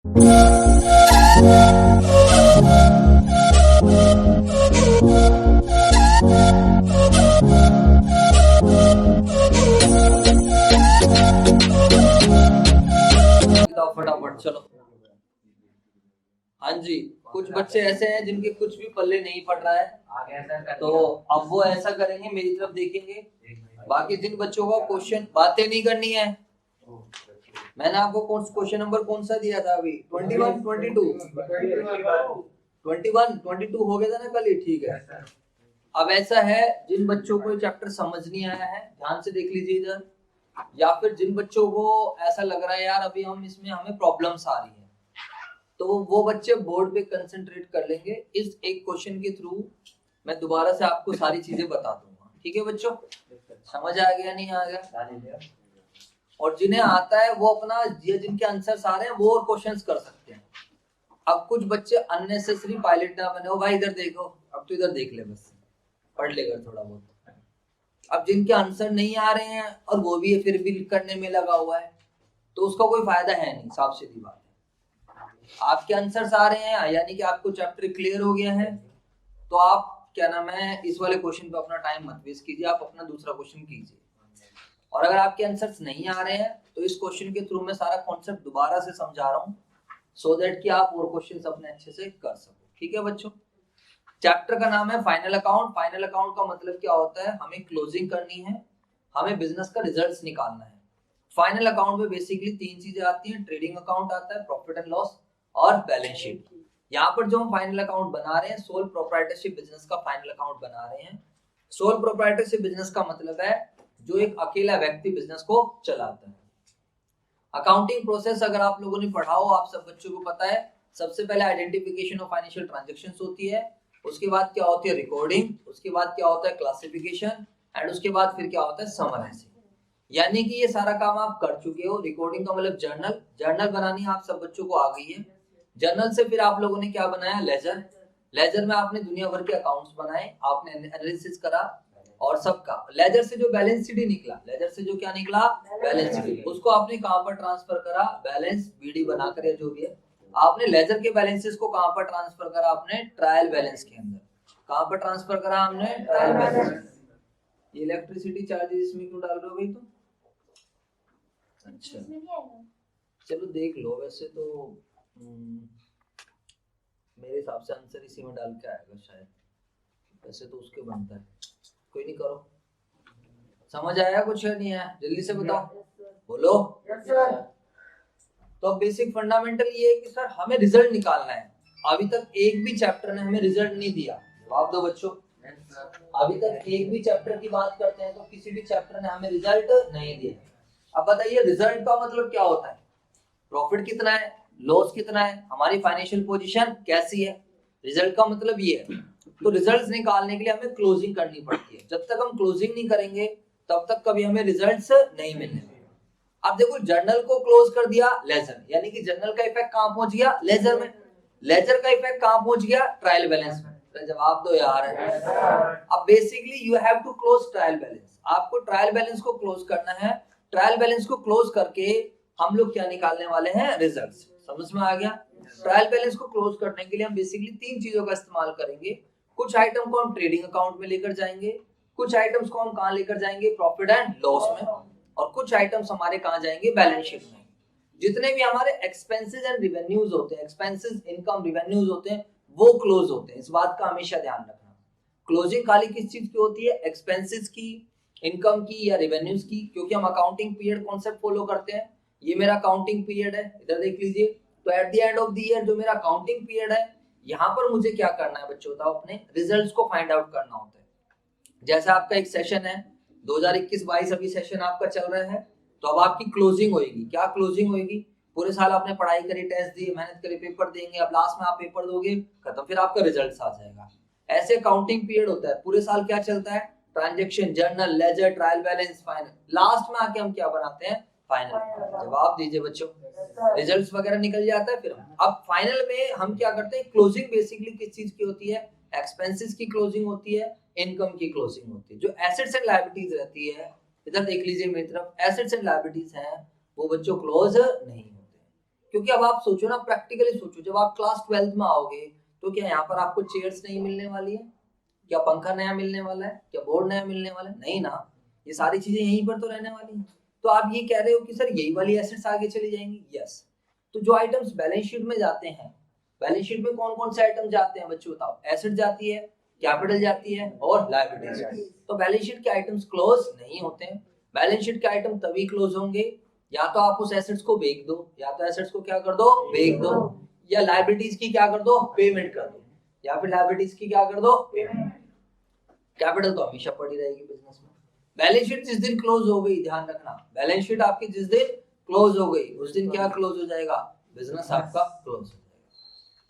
फटाफट चलो। हाँ जी, कुछ बच्चे ऐसे हैं जिनके कुछ भी पल्ले नहीं पड़ रहा है, तो अब वो ऐसा करेंगे, मेरी तरफ देखेंगे। बाकी जिन बच्चों का क्वेश्चन बातें नहीं करनी है, मैंने आपको क्वेश्चन नंबर कौन सा दिया था अभी? 21, 22 हो गया था ना कल ही? ठीक है। अब ऐसा है, जिन बच्चों को चैप्टर समझ नहीं आया है ध्यान से देख लीजिए इधर, या फिर जिन बच्चों को ऐसा लग रहा है यार अभी हम इसमें हमें प्रॉब्लम्स आ रही है, तो वो बच्चे बोर्ड पे कंसंट्रेट कर लेंगे। इस एक क्वेश्चन के थ्रू मैं दोबारा से आपको सारी चीजें बता दूंगा। ठीक है बच्चों, समझ आ गया नहीं आ गया? और जिन्हें आता है वो अपना ये जिनके आंसर्स आ रहे हैं वो और क्वेश्चंस कर सकते हैं। अब कुछ बच्चे अननेसेसरी पायलट ना बने। हो भाई इधर देखो, अब तो इधर देख ले, बस पढ़ लेकर थोड़ा बहुत। अब जिनके आंसर नहीं आ रहे हैं और वो भी फिर भी करने में लगा हुआ है, तो उसका कोई फायदा है नहीं। साफ सीधी बात है, आपके आंसर्स आ रहे हैं यानी कि आपको चैप्टर क्लियर हो गया है, तो आप क्या नाम है इस वाले क्वेश्चन पे अपना टाइम मत वेस्ट कीजिए, आप अपना दूसरा क्वेश्चन कीजिए। और अगर आपके आंसर्स नहीं आ रहे हैं तो इस क्वेश्चन के थ्रू मैं सारा कॉन्सेप्ट दोबारा से समझा रहा हूँ, सो दैट कि आप और क्वेश्चंस अपने अच्छे से कर सको। ठीक है बच्चों, चैप्टर का नाम है फाइनल अकाउंट। फाइनल अकाउंट का मतलब क्या होता है? हमें क्लोजिंग करनी है, हमें बिजनेस का रिजल्ट्स निकालना है। फाइनल अकाउंट में बेसिकली तीन चीजें आती हैं, ट्रेडिंग अकाउंट आता है, प्रॉफिट एंड लॉस और बैलेंस शीट। यहाँ पर जो हम फाइनल अकाउंट बना रहे हैं, सोल प्रोप्राइटरशिप बिजनेस का फाइनल अकाउंट बना रहे हैं। सोल प्रोप्राइटरशिप बिजनेस का मतलब है जो एक अकेला व्यक्ति बिजनेस को चलाता है। अकाउंटिंग प्रोसेस अगर आप लोगों ने पढ़ा हो, आप सब बच्चों को पता है, सबसे पहले आइडेंटिफिकेशन ऑफ फाइनेंशियल ट्रांजैक्शंस होती है, उसके बाद क्या होती है रिकॉर्डिंग, उसके बाद क्या होता है क्लासिफिकेशन, एंड उसके बाद फिर क्या होता है समराइजिंग। यानी कि ये सारा काम आप कर चुके हो। रिकॉर्डिंग का मतलब जर्नल, जर्नल बनानी आप सब बच्चों को आ गई है। जर्नल से फिर आप लोगों ने क्या बनाया? लेजर। लेजर में आपने दुनिया भर के अकाउंट्स बनाए, आपने एनालिसिस करा, और सबका लेजर से जो बैलेंस शीट निकला, लेजर से जो क्या निकला? Balance sheet. उसको आपने कहां पर ट्रांसफर करा? बैलेंस बीडी बनाकर, या जो भी है आपने लेजर के बैलेंसेस को कहां पर ट्रांसफर करा? आपने ट्रायल बैलेंस के अंदर। कहां पर ट्रांसफर करा हमने? Trial balance. ये इलेक्ट्रिसिटी चार्जेस इसमें क्यों डाल रहे हो भाई तुम? अच्छा चलो देख लो, वैसे तो मेरे हिसाब से आंसर इसी में डाल के आएगा शायद, वैसे तो उसके बनता है। कोई नहीं, करो। समझ आया कुछ या नहीं आया? जल्दी से बताओ, बोलो। तो बेसिक फंडामेंटल ये है कि सर हमें रिजल्ट निकालना है। अभी तक एक भी चैप्टर ने हमें रिजल्ट नहीं दिया। जवाब दो बच्चों। अभी तक एक भी चैप्टर की बात करते हैं तो किसी भी चैप्टर ने हमें रिजल्ट नहीं दिया। अब बताइए रिजल्ट का मतलब क्या होता है? प्रॉफिट कितना है, लॉस कितना है, हमारी फाइनेंशियल पोजीशन कैसी है, रिजल्ट का मतलब ये है। तो रिजल्ट्स निकालने के लिए हमें क्लोजिंग करनी पड़ती है। जब तक हम क्लोजिंग नहीं करेंगे तब तक कभी हमें रिजल्ट्स नहीं मिलने। अब देखो, जर्नल को क्लोज कर दिया लेजर, यानी कि जर्नल का इफेक्ट कहां पहुंच गया? लेजर में। लेजर का इफेक्ट कहां पहुंच गया? ट्रायल बैलेंस में। तो जवाब दो यार। अब basically you have to close trial balance. आपको ट्रायल बैलेंस को क्लोज करना है। ट्रायल बैलेंस को क्लोज करके हम लोग क्या निकालने वाले हैं? रिजल्ट्स। समझ में आ गया? ट्रायल बैलेंस को क्लोज करने के लिए हम बेसिकली तीन चीजों का इस्तेमाल करेंगे। कुछ आइटम को हम ट्रेडिंग अकाउंट में लेकर जाएंगे, कुछ आइटम्स को हम कहां लेकर जाएंगे? प्रॉफिट एंड लॉस में, और कुछ आइटम्स हमारे कहां जाएंगे? बैलेंस शीट में। जितने भी हमारे एक्सपेंसेस एंड रिवेन्यूज होते हैं, एक्सपेंसेस इनकम रिवेन्यूज होते हैं, वो क्लोज होते हैं। इस बात का हमेशा ध्यान रखना। क्लोजिंग खाली किस चीज की होती है? एक्सपेंसेस की, इनकम की या रिवेन्यूज की, क्योंकि हम अकाउंटिंग पीरियड कॉन्सेप्ट फॉलो करते हैं। ये मेरा अकाउंटिंग पीरियड है, इधर देख लीजिए। तो at the end of the year जो मेरा अकाउंटिंग पीरियड है, यहाँ पर मुझे क्या करना है बच्चों? बताओ, अपने रिजल्ट्स को फाइंड आउट करना होता है। जैसा आपका एक सेशन है 2021-22 अभी सेशन आपका चल रहा है, तो अब आपकी क्लोजिंग होगी। क्या क्लोजिंग होगी? पूरे साल आपने पढ़ाई करी, टेस्ट दिए, मेहनत करी, पेपर देंगे, अब लास्ट में आप पेपर दोगे, खत्म, फिर आपका रिजल्ट आ जाएगा। ऐसे काउंटिंग पीरियड होता है। पूरे साल क्या चलता है? Transaction, journal, ledger, trial balance, final. Last में आके हम क्या बनाते हैं? फाइनल। जवाब दीजिए बच्चों। रिजल्ट्स वगैरह निकल जाता है। फिर अब फाइनल में हम क्या करते हैं? क्लोजिंग बेसिकली किस चीज की होती है? एक्सपेंसेस की क्लोजिंग होती है, इनकम की क्लोजिंग होती है। जो एसेट्स एंड लायबिलिटीज रहती है, इधर देख लीजिए मेरी तरफ, एसेट्स एंड लायबिलिटीज हैं, वो बच्चों क्लोज नहीं होते। क्योंकि अब आप सोचो ना, प्रैक्टिकली सोचो, जब आप क्लास 12th में आओगे तो क्या यहाँ पर आपको चेयर्स नहीं मिलने वाली है? क्या पंखा नया मिलने वाला है? क्या बोर्ड नया मिलने वाला है? नहीं ना, ये सारी चीजें यहीं पर तो रहने वाली हैं। तो आप ये कह रहे हो कि सर यही वाली एसेट्स आगे चली जाएंगी? यस। तो जो आइटम्स बैलेंस शीट में जाते हैं, बैलेंस शीट में कौन कौन से आइटम जाते हैं बच्चों बताओ? एसेट जाती है, कैपिटल जाती है और लायबिलिटीज। तो बैलेंस शीट के आइटम्स क्लोज नहीं होते हैं। बैलेंस शीट के आइटम तभी क्लोज होंगे या तो आप उस एसेट्स को बेच दो, या तो एसेट्स को क्या कर दो, बेच दो, या लायबिलिटीज की क्या कर दो, पेमेंट कर दो, या फिर लायबिलिटीज की क्या कर दो, पेमेंट। कैपिटल तो हमेशा पड़ी रहेगी बिजनेस में। बैलेंस शीट जिस दिन क्लोज हो गई, ध्यान रखना, बैलेंस शीट आपकी जिस दिन क्लोज हो गई उस दिन क्या क्लोज हो जाएगा? बिजनेस आपका क्लोज हो जाएगा।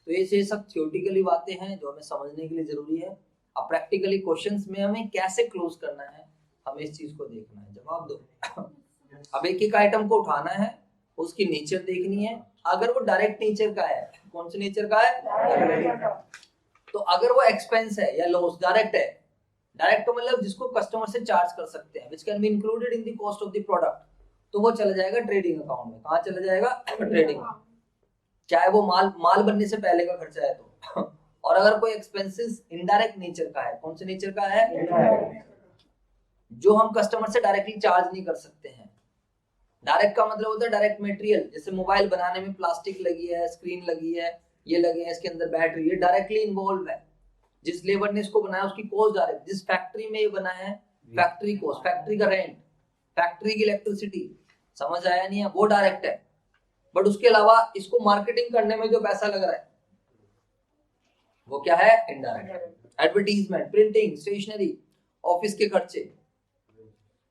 तो ये सब थियोरेटिकली बातें हैं जो हमें समझने के लिए जरूरी है। अब प्रैक्टिकली क्वेश्चंस में हमें कैसे क्लोज करना है, हमें इस चीज को देखना है। जवाब दो। अब एक एक आइटम को उठाना है, उसकी नेचर देखनी है। अगर वो डायरेक्ट नेचर का है, कौन से नेचर का है? तो अगर वो एक्सपेंस है या लॉस, डायरेक्ट है, डायरेक्ट मतलब जिसको कस्टमर से चार्ज कर सकते हैं, which can be included in the cost of the product, तो वो चला जाएगा ट्रेडिंग अकाउंट में। कहाँ चला जाएगा? ट्रेडिंग। चाहे वो माल बनने से पहले का खर्चा है तो। और अगर कोई एक्सपेंसेस इनडायरेक्ट नेचर का है, कौन से नेचर का है? जो हम कस्टमर से डायरेक्टली चार्ज नहीं कर सकते हैं। डायरेक्ट का मतलब होता है डायरेक्ट मटेरियल, जैसे मोबाइल बनाने में प्लास्टिक लगी है, स्क्रीन लगी है, ये लगे हैं, इसके अंदर बैटरी, ये डायरेक्टली इन्वॉल्व है। जिस लेबर ने इसको बनाया उसकी कॉस्ट डायरेक्ट, जिस फैक्ट्री में ये बना है फैक्ट्री कॉस्ट, फैक्ट्री का रेंट, फैक्ट्री की इलेक्ट्रिसिटी, समझ आया नहीं है? वो डायरेक्ट है। बट उसके अलावा इसको मार्केटिंग करने में जो पैसा लग रहा है वो क्या है? Indirect. Advertisement, printing, stationery, office के खर्चे,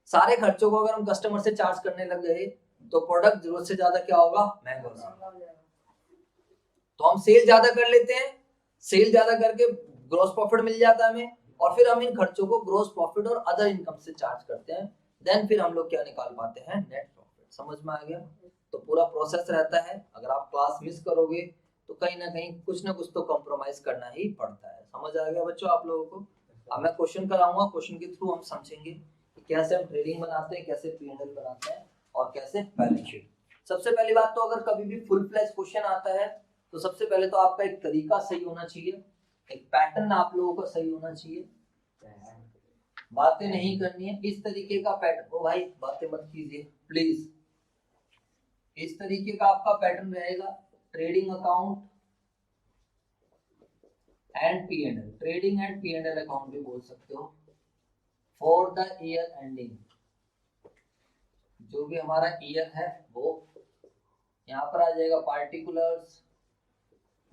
सारे खर्चों को अगर हम कस्टमर से चार्ज करने लग गए तो प्रोडक्ट जरूरत से ज्यादा क्या होगा? महंगा होगा। तो हम सेल ज्यादा कर लेते हैं, सेल ज्यादा करके ग्रोस प्रॉफिट मिल जाता है हमें, और फिर हम इन खर्चों को ग्रोस प्रॉफिट और अदर इनकम से चार्ज करते हैं। देन फिर हम लोग क्या निकाल पाते हैं? Net profit. समझ में आ गया? तो पूरा प्रोसेस रहता है। अगर आप क्लास मिस करोगे तो कहीं ना कहीं कुछ ना कुछ तो कॉम्प्रोमाइज करना ही पड़ता है। समझ आ गया बच्चों आप लोगों को? अब मैं क्वेश्चन कराऊंगा, क्वेश्चन के थ्रू हम समझेंगे कि कैसे हम ट्रेडिंग बनाते हैं, कैसे P&L बनाते हैं और कैसे बैलेंस शीट। सबसे पहली बात तो अगर कभी भी फुल फ्लैश क्वेश्चन आता है तो सबसे पहले तो आपका एक तरीका सही होना चाहिए, एक पैटर्न आप लोगों का सही होना चाहिए। बातें नहीं करनी है, इस तरीके का पैटर्न। ओ भाई बातें मत कीजिए प्लीज। इस तरीके का आपका पैटर्न रहेगा, trading account and P&L, trading and P&L account भी बोल सकते हो, फॉर द ईयर एंडिंग। जो भी हमारा ईयर है वो यहाँ पर आ जाएगा पार्टिकुलर्स,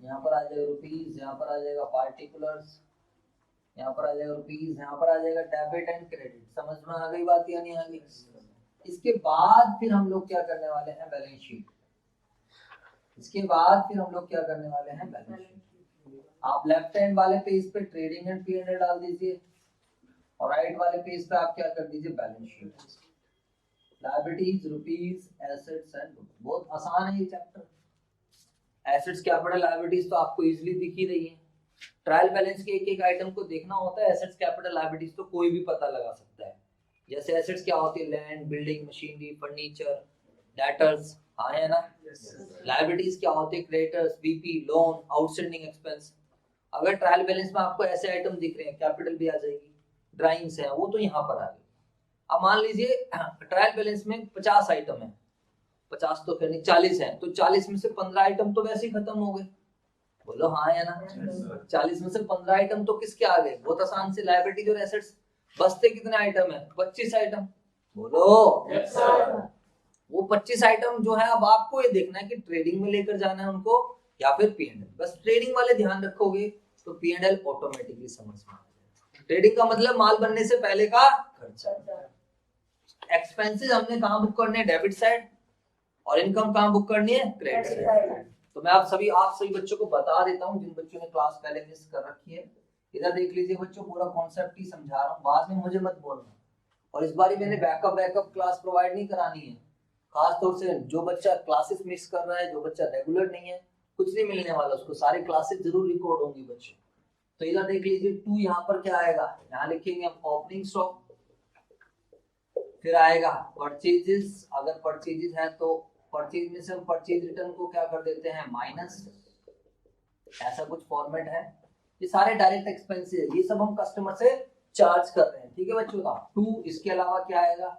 यहाँ पर आ जाएगा रुपीज, यहाँ पर आ जाएगा पार्टिकुलर्स, यहाँ पर आ जाएगा रुपीज, यहाँ पर आ जाएगा डेबिट एंड क्रेडिट। समझ में आ गई बात या नहीं आ गई? इसके बाद फिर हम लोग क्या करने वाले हैं? Balance sheet. इसके बाद फिर हम लोग क्या करने वाले हैं? Balance sheet. आप लेफ्ट हैंड वाले पेज पे ट्रेडिंग एंड P&L डाल दीजिए और राइट वाले पेज पे आप क्या कर दीजिए? Balance sheet. Liabilities, rupees, assets and, बहुत आसान है ये चैप्टर। एसेट्स, कैपिटल, लायबिलिटीज तो आपको इजीली दिख ही रही है। ट्रायल बैलेंस के एक एक आइटम को देखना होता है, एसेट्स, कैपिटल, लायबिलिटीज तो कोई भी पता लगा सकता है। जैसे एसेट्स क्या होती है? Land, building, machinery, furniture, debtors, हाँ है ना? लायबिलिटीज क्या होती है? Creditors, BP, loan, outstanding expense. अगर ट्रायल बैलेंस में आपको ऐसे आइटम दिख रहे हैं, कैपिटल भी आ जाएगी, ड्राइंग्स है वो तो यहाँ पर आ गई। अब मान लीजिए ट्रायल बैलेंस में 50 आइटम है, 50 तो नहीं 40 है, तो 40 में से 15 आइटम तो वैसे ही खत्म हो गए। बोलो हाँ या ना? 40 में से 15 आइटम तो किसके आ गए? बहुत आसान से, लायबिलिटीज और एसेट्स। बचते कितने आइटम है? 25 आइटम। बोलो yes, वो 25 आइटम जो है, अब आपको ये देखना है कि ट्रेडिंग में लेकर जाना है उनको या फिर P&L। बस ट्रेडिंग वाले ध्यान रखोगे तो P&L ऑटोमेटिकली समझ में आ जाएगा। ट्रेडिंग का मतलब माल बनने से पहले का खर्चा। एक्सपेंसेस हमने कहाँ बुक करने हैं? Debit side. और इनकम कहाँ बुक करनी है? Credit side. तो मैं आप सभी बच्चों को बता देता हूँ, जिन बच्चों ने क्लास पहले मिस कर रखी है। इधर देख लीजिए बच्चों, पूरा कॉन्सेप्ट ही समझा रहा हूँ, बाद में मुझे मत बोलना। और इस बार मैंने बैकअप क्लास प्रोवाइड नहीं करानी है। खास तौर से जो बच्चा क्लासेस मिस कर रहा है, जो बच्चा रेगुलर नहीं है, कुछ नहीं मिलने वाला उसको, सारी क्लासेस जरूर रिकॉर्ड होंगी बच्चों। तो इधर देख लीजिए 2, यहाँ पर क्या आएगा? यहाँ लिखेंगे हम ओपनिंग स्टॉक, फिर आएगा परचेजेस, अगर परचेजेस है तो परचेज में से हम परचेज रिटर्न को क्या कर देते हैं माइनस, ऐसा कुछ फॉर्मेट है। ये सारे डायरेक्ट एक्सपेंसेस है, ये सब हम कस्टमर से चार्ज कर रहे हैं, ठीक है बच्चों का। 2 इसके अलावा क्या आएगा,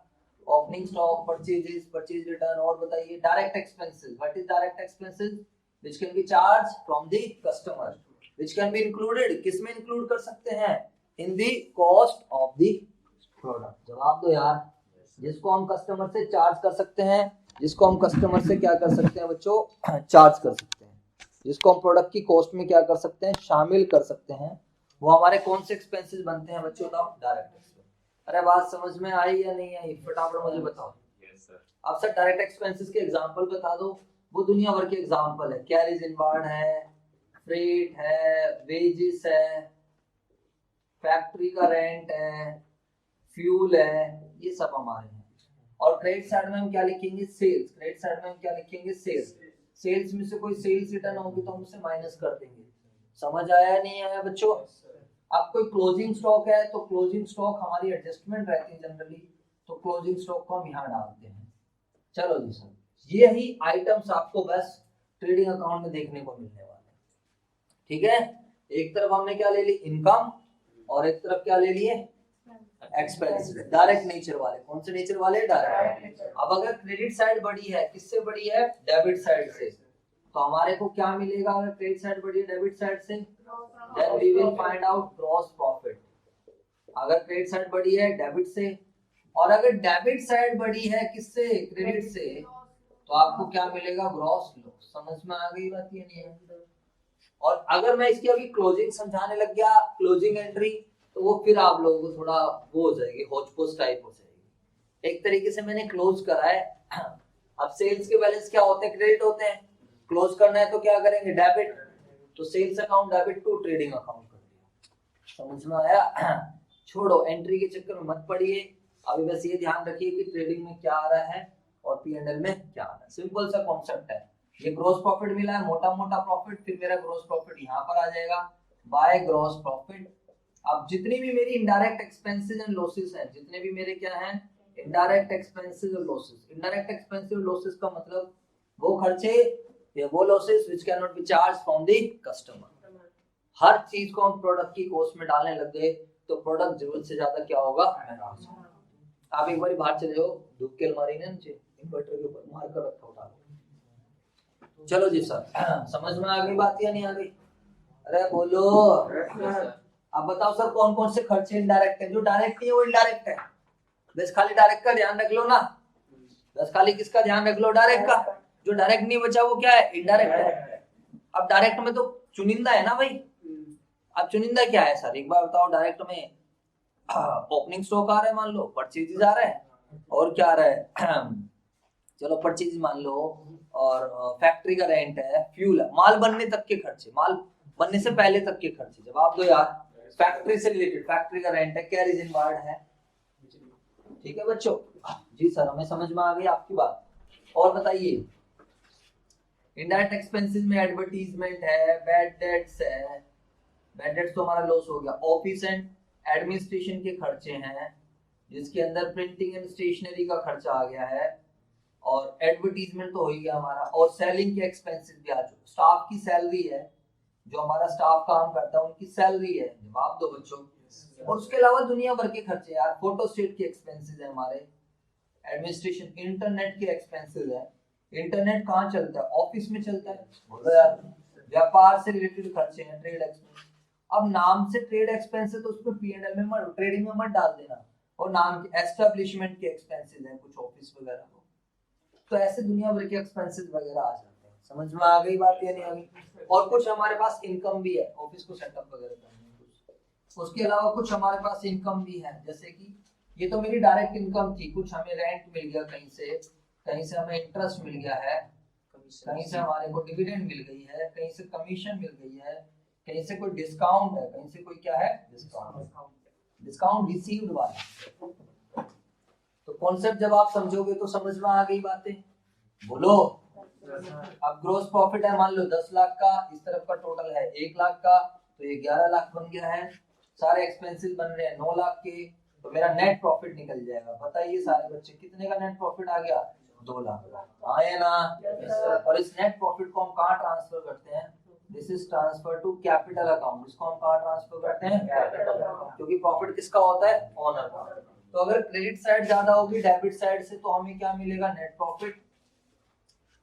opening stock, purchases, purchase return, और बताइए direct expenses. What is direct expenses? Which can be charge from the customer, which can be included, किसमें इंक्लूड कर सकते हैं, in the cost of the product. जवाब दो यार, जिसको हम कस्टमर से चार्ज कर सकते हैं, जिसको हम कस्टमर से क्या कर सकते हैं बच्चों, चार्ज कर सकते हैं, जिसको हम प्रोडक्ट की कॉस्ट में क्या कर सकते हैं, शामिल कर सकते हैं, वो हमारे कौन से एक्सपेंसेस बनते हैं बच्चों, बताओ, डायरेक्ट एक्सपेंस। अरे बात समझ में आई या नहीं आई, फटाफट मुझे बताओ। अब सर डायरेक्ट एक्सपेंसेस के एग्जांपल बता दो। वो दुनिया भर के एग्जांपल है, कैरेज इनवार्ड है, फ्रेट है, वेजेस है, फैक्ट्री का रेंट है, फ्यूल है, ये सब हमारे हैं। और क्रेडिट साइड में हम क्या लिखेंगे, सेल्स। क्रेडिट साइड में हम क्या लिखेंगे, सेल्स। सेल्स में से कोई सेल्स रिटर्न होगी तो हम उसे माइनस कर देंगे। समझ आया नहीं आया बच्चों? अब कोई क्लोजिंग स्टॉक है तो क्लोजिंग स्टॉक हमारी एडजस्टमेंट रहती है जनरली, तो क्लोजिंग स्टॉक को हम यहाँ डालते हैं। चलो जी सर, ये ही आइटम्स आपको बस ट्रेडिंग अकाउंट में देखने को मिलने वाले, ठीक है। एक तरफ हमने क्या ले ली, इनकम, और एक तरफ क्या ले लिए, एक्सपेंस, डायरेक्ट नेचर वाले। कौन से नेचर वाले, डायरेक्ट। अब अगर क्रेडिट साइड बड़ी है, किससे बड़ी है, डेबिट साइड से, तो हमारे को क्या मिलेगा अगर क्रेडिट साइड बड़ी है डेबिट साइड से, then we will find out gross profit. अगर क्रेडिट साइड बड़ी है डेबिट से, और अगर डेबिट साइड बड़ी है किससे, क्रेडिट से, तो आपको क्या मिलेगा, ग्रॉस लॉस। समझ में आ गई बात ये नहीं है? और अगर मैं इसकी अभी क्लोजिंग समझाने लग गया, क्लोजिंग एंट्री, तो वो फिर आप लोगों को थोड़ा वो हो जाएगी, होचपोच टाइप हो जाएगी। एक तरीके से मैंने क्लोज करा है। अब सेल्स के बैलेंस क्या होते हैं, क्रेडिट होते हैं। क्लोज करना है तो क्या करेंगे, डेबिट, तो sales account debit to trading account कर दिया। समझ में आया? छोड़ो, एंट्री के चक्कर में मत पड़िए, अभी बस ये ध्यान रखिए कि ट्रेडिंग में क्या आ रहा है और P&L में क्या आ रहा है। सिंपल सा कॉन्सेप्ट है। ये ग्रॉस प्रॉफिट मिला है, मोटा मोटा प्रॉफिट, फिर मेरा ग्रॉस प्रॉफिट यहाँ पर आ जाएगा बाय ग्रॉस प्रॉफिट। अब जितनी भी मेरी इनडायरेक्ट एक्सपेंसेस एंड लॉसेस हैं, जितने भी मेरे क्या हैं, इनडायरेक्ट एक्सपेंसेस और लॉसेस। इनडायरेक्ट एक्सपेंसेस और लॉसेस का मतलब वो खर्चे या वो losses which can not be charge from the customer. हर चीज को हम प्रोडक्ट की कॉस्ट में डालने लग गए तो प्रोडक्ट जरूरत से ज्यादा क्या होगा, आप एक बार बाहर चले हो, धूप के अलमारी ने नीचे इन्वर्टर के ऊपर मार कर रखा उठा लो। चलो जी सर, समझ में आ गई बात या नहीं आ गई? अरे बोलो। अब बताओ सर कौन कौन से खर्चे इनडायरेक्ट है, जो डायरेक्ट नहीं है वो इनडायरेक्ट है। बस खाली डायरेक्ट का ध्यान रख लो ना, बस खाली किसका ध्यान रख लो, डायरेक्ट का। जो डायरेक्ट नहीं बचा वो क्या है, इनडायरेक्ट है। अब डायरेक्ट में तो चुनिंदा है ना भाई। अब चुनिंदा क्या है सर, एक बार बताओ। डायरेक्ट में ओपनिंग स्टॉक आ रहा है मान लो, परचेजेस आ रहा है, और क्या आ रहा है, चलो परचेज मान लो, और फैक्ट्री का रेंट है, फ्यूल है, माल बनने तक के खर्चे, माल बनने से पहले तक के खर्चे। जवाब दो यार, फैक्ट्री से रिलेटेड, फैक्ट्री का रेंट है, कैरेज इनवार्ड है, ठीक है बच्चों? जी सर, हमें समझ में आ गई आपकी बात। और बताइए, इनडायरेक्ट एक्सपेंसेस में एडवर्टीजमेंट है, बैड डेट्स है। बैड डेट्स तो हमारा लॉस हो गया। ऑफिस एंड एडमिनिस्ट्रेशन के खर्चे हैं, जिसके अंदर प्रिंटिंग एंड स्टेशनरी का खर्चा आ गया है, और एडवर्टीजमेंट तो हो ही गया हमारा, और सेलिंग के एक्सपेंसेस भी आ चुके। स्टाफ की सैलरी है, जो हमारा स्टाफ काम करता है उनकी सैलरी है। जवाब दो बच्चों। और उसके अलावा दुनिया भर के खर्चे यार, फोटो स्टेट के एक्सपेंसेस है हमारे, एडमिनिस्ट्रेशन, इंटरनेट के एक्सपेंसेस है। इंटरनेट कहाँ चलता है, ऑफिस में चलता है, बोलो यार। व्यापार से रिलेटेड खर्चे हैं, ट्रेड एक्सपेंस। अब नाम से ट्रेड एक्सपेंस है तो उसको P&L में मत, ट्रेडिंग में मत डाल देना। और नाम के एस्टेब्लिशमेंट के एक्सपेंसेस हैं, कुछ ऑफिस वगैरह को, तो ऐसे दुनिया भर के एक्सपेंसेस वगैरह आ जाते हैं। समझ में आ गई बात या नहीं आ गई? और कुछ हमारे पास इनकम भी है, ऑफिस को सेटअप वगैरह करने कुछ। उसके अलावा कुछ हमारे पास इनकम भी है, जैसे कि ये तो मेरी डायरेक्ट इनकम थी, कुछ हमें रेंट मिल गया कहीं से हमें इंटरेस्ट मिल गया है, कहीं से हमारे को डिविडेंड मिल गई है, कहीं से कमीशन मिल गई है, कहीं से कोई डिस्काउंट है, कहीं से कोई क्या है, डिस्काउंट रिसीव्ड वाला। तो कॉन्सेप्ट जब आप समझोगे तो समझ में आ गई बातें, बोलो। अब ग्रोस प्रॉफिट है मान लो 10 लाख का, इस तरफ का टोटल है 1 लाख का, तो ये 11 लाख बन गया है। सारे एक्सपेंसेस बन रहे हैं 9 लाख के, तो मेरा नेट प्रॉफिट निकल जाएगा। बताइए सारे बच्चे, कितने का नेट प्रॉफिट आ गया, 2 लाख। हाँ या ना? और इस नेट प्रॉफिट को हम कहाँ ट्रांसफर करते हैं? This is transfer to capital account. इसको हम कहाँ ट्रांसफर करते हैं? Capital account. क्योंकि प्रॉफिट किसका होता है? ओनर का। तो अगर क्रेडिट साइड ज्यादा होगी डेबिट साइड से, तो हमें क्या मिलेगा? Net profit.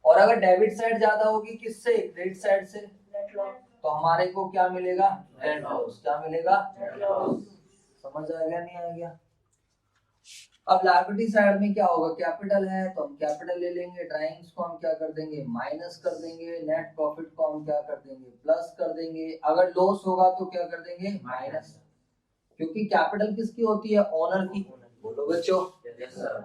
और अगर डेबिट साइड ज्यादा होगी किससे? क्रेडिट साइड से, तो हमारे को क्या मिलेगा? Net loss. क्या मिलेगा? Net loss. समझ आ गया नहीं आ गया? अब लायबिलिटी साइड में क्या होगा? कैपिटल है तो हम कैपिटल ले लेंगे, ड्राइंग्स को हम क्या कर देंगे? माइनस कर देंगे, नेट प्रॉफिट को हम क्या कर देंगे? प्लस कर देंगे। अगर लॉस होगा तो क्या कर देंगे? माइनस। क्योंकि कैपिटल किसकी होती है? ओनर की। बोलो बच्चों।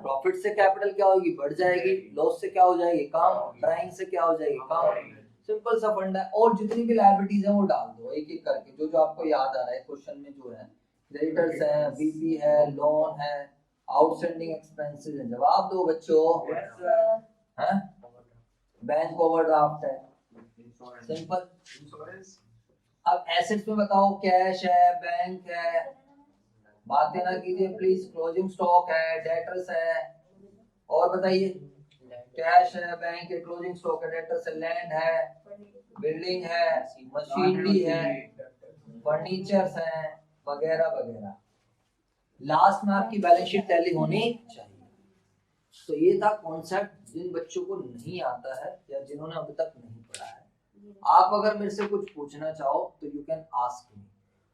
प्रॉफिट से कैपिटल क्या होगी? बढ़ जाएगी। लॉस से क्या हो जाएगी? कम। ड्राइंग से क्या हो जाएगी? कम। सिंपल सा फंडा है। और जितनी भी लायबिलिटीज है वो डाल दो एक एक करके, जो जो आपको याद आ रहा है क्वेश्चन में। जो है क्रेडिटर्स है, बीपी है, लोन है, आउटस्टैंडिंग एक्सपेंसेस है। जवाब दो बच्चों। हैं? बैंक ओवरड्राफ्ट है। सिंपल। अब एसेट्स में बताओ, कैश है, बैंक है, बातें ना कीजिए प्लीज। क्लोजिंग स्टॉक है, डेटर्स है, और बताइए। कैश है, बैंक है, क्लोजिंग स्टॉक है, डेटर्स है, लैंड है, बिल्डिंग है, मशीनरी है, फर्नीचर्स है, वगैरह वगैरह। लास्ट में आपकी बैलेंस शीट टैली होनी चाहिए। तो ये था कॉन्सेप्ट जिन बच्चों को नहीं आता है या जिन्होंने अभी तक नहीं पढ़ा है। आप अगर मेरे से कुछ पूछना चाहो तो you can ask me.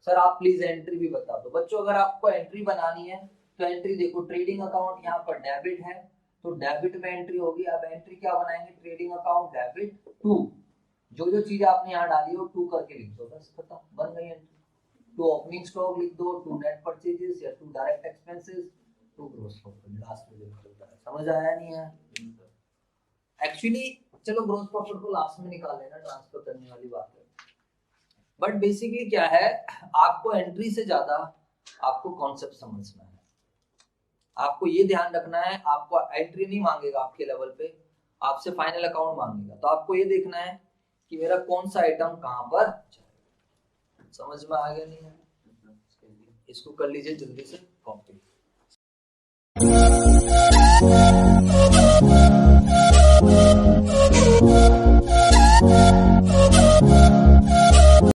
Sir आप प्लीज एंट्री भी बता दो। बच्चों अगर आपको एंट्री बनानी है तो एंट्री देखो, ट्रेडिंग अकाउंट यहाँ पर डेबिट है तो डेबिट में एंट्री होगी। अब एंट्री क्या बनाएंगे? Trading account debit 2। जो जो चीज आपने यहाँ डाली हो 2 करके लिख दो, बस खत्म, बन गई एंट्री। 2 ओपनिंग स्टॉक लिख दो, 2 नेट परचेजेस या 2 direct expenses, 2 gross profit. Last में जो निकलता है। समझ आया नहीं है? एक्चुअली चलो ग्रॉस प्रॉफिट को लास्ट में निकाल लेना, ट्रांसफर करने वाली बात है। बट बेसिकली क्या है, आपको एंट्री से ज्यादा आपको कॉन्सेप्ट समझना है। आपको ये ध्यान रखना है, आपको एंट्री नहीं मांगेगा आपके लेवल पे, आपसे फाइनल अकाउंट मांगेगा। तो आपको ये देखना है कि मेरा कौन सा आइटम कहां पर जाएगा। समझ में आ गया नहीं है? इसको कर लीजिए जल्दी से कॉपी।